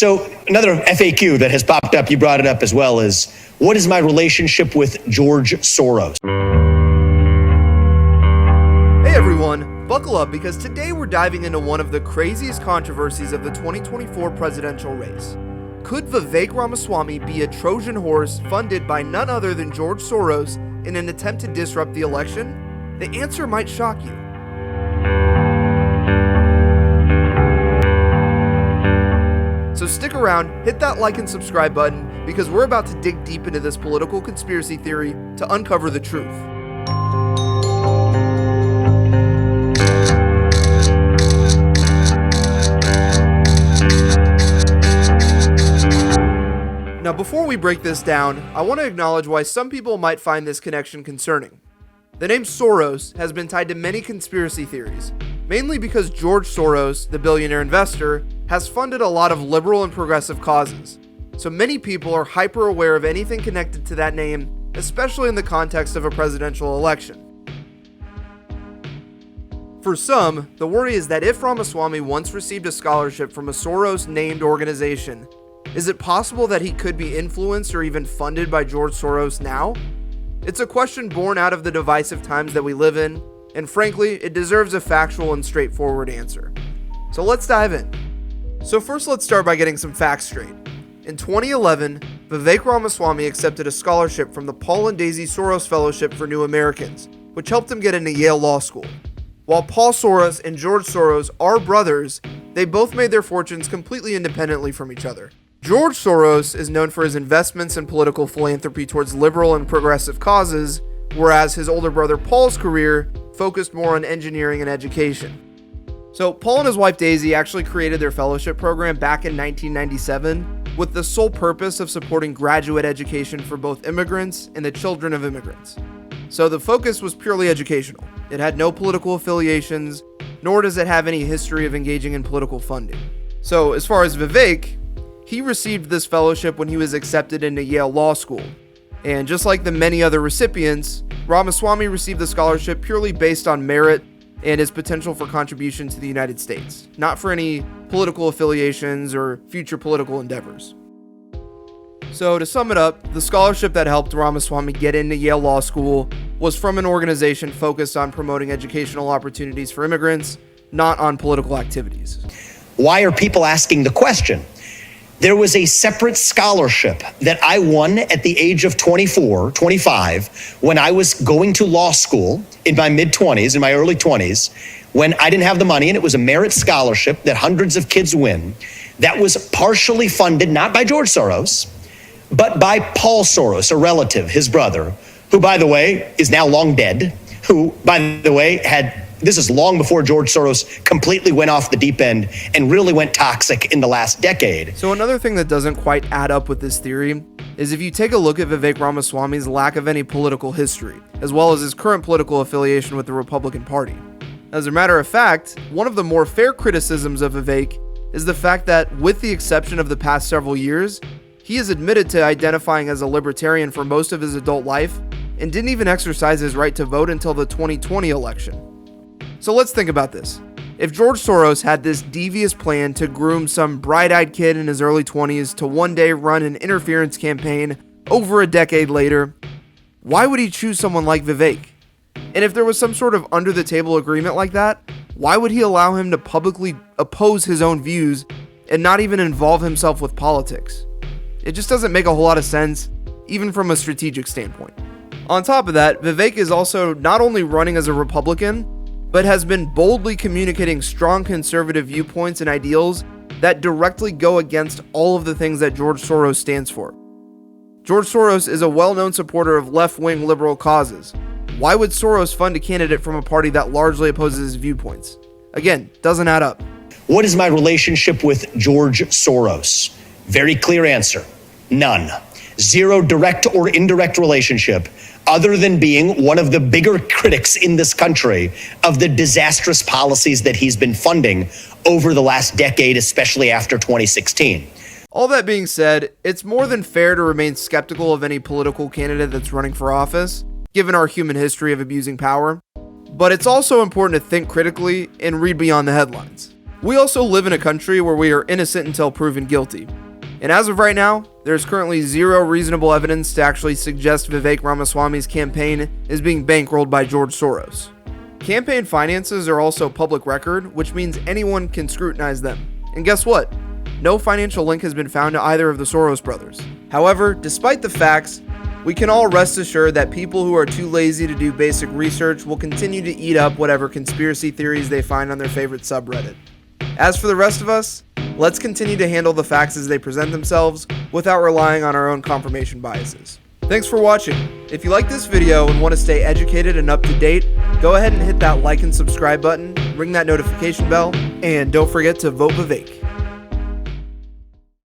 So another FAQ that has popped up, you brought it up as well, is what is my relationship with George Soros? Hey everyone, buckle up because today we're diving into one of the craziest controversies of the 2024 presidential race. Could Vivek Ramaswamy be a Trojan horse funded by none other than George Soros in an attempt to disrupt the election? The answer might shock you. So stick around, hit that like and subscribe button because we're about to dig deep into this political conspiracy theory to uncover the truth. Now, before we break this down, I want to acknowledge why some people might find this connection concerning. The name Soros has been tied to many conspiracy theories, mainly because George Soros, the billionaire investor, has funded a lot of liberal and progressive causes. So many people are hyper aware of anything connected to that name, especially in the context of a presidential election. For some, the worry is that if Ramaswamy once received a scholarship from a Soros-named organization, is it possible that he could be influenced or even funded by George Soros now? It's a question born out of the divisive times that we live in, and frankly, it deserves a factual and straightforward answer. So let's dive in. So first, let's start by getting some facts straight. In 2011, Vivek Ramaswamy accepted a scholarship from the Paul and Daisy Soros Fellowship for New Americans, which helped him get into Yale Law School. While Paul Soros and George Soros are brothers, they both made their fortunes completely independently from each other. George Soros is known for his investments in political philanthropy towards liberal and progressive causes, whereas his older brother Paul's career focused more on engineering and education. So Paul and his wife Daisy actually created their fellowship program back in 1997 with the sole purpose of supporting graduate education for both immigrants and the children of immigrants. So the focus was purely educational. It had no political affiliations, nor does it have any history of engaging in political funding. So as far as Vivek, he received this fellowship when he was accepted into Yale Law School. And just like the many other recipients, Ramaswamy received the scholarship purely based on merit and his potential for contribution to the United States, not for any political affiliations or future political endeavors. So to sum it up, the scholarship that helped Ramaswamy get into Yale Law School was from an organization focused on promoting educational opportunities for immigrants, not on political activities. Why are people asking the question? There was a separate scholarship that I won at the age of 25, when I was going to law school in my mid-20s, in my early 20s, when I didn't have the money, and it was a merit scholarship that hundreds of kids win, that was partially funded, not by George Soros, but by Paul Soros, a relative, his brother, who, by the way, is now long dead, who, by the way, this is long before George Soros completely went off the deep end and really went toxic in the last decade. So another thing that doesn't quite add up with this theory is if you take a look at Vivek Ramaswamy's lack of any political history, as well as his current political affiliation with the Republican Party. As a matter of fact, one of the more fair criticisms of Vivek is the fact that, with the exception of the past several years, he has admitted to identifying as a libertarian for most of his adult life and didn't even exercise his right to vote until the 2020 election. So let's think about this. If George Soros had this devious plan to groom some bright-eyed kid in his early 20s to one day run an interference campaign over a decade later, why would he choose someone like Vivek? And if there was some sort of under-the-table agreement like that, why would he allow him to publicly oppose his own views and not even involve himself with politics? It just doesn't make a whole lot of sense, even from a strategic standpoint. On top of that, Vivek is also not only running as a Republican, but has been boldly communicating strong conservative viewpoints and ideals that directly go against all of the things that George Soros stands for. George Soros is a well-known supporter of left-wing liberal causes. Why would Soros fund a candidate from a party that largely opposes his viewpoints? Again, doesn't add up. What is my relationship with George Soros? Very clear answer. None. Zero direct or indirect relationship, other than being one of the bigger critics in this country of the disastrous policies that he's been funding over the last decade, especially after 2016. All that being said, it's more than fair to remain skeptical of any political candidate that's running for office, given our human history of abusing power. But it's also important to think critically and read beyond the headlines. We also live in a country where we are innocent until proven guilty. And as of right now, there's currently zero reasonable evidence to actually suggest Vivek Ramaswamy's campaign is being bankrolled by George Soros. Campaign finances are also public record, which means anyone can scrutinize them. And guess what? No financial link has been found to either of the Soros brothers. However, despite the facts, we can all rest assured that people who are too lazy to do basic research will continue to eat up whatever conspiracy theories they find on their favorite subreddit. As for the rest of us, let's continue to handle the facts as they present themselves without relying on our own confirmation biases. Thanks for watching. If you like this video and want to stay educated and up to date, go ahead and hit that like and subscribe button, ring that notification bell, and don't forget to vote Vivek.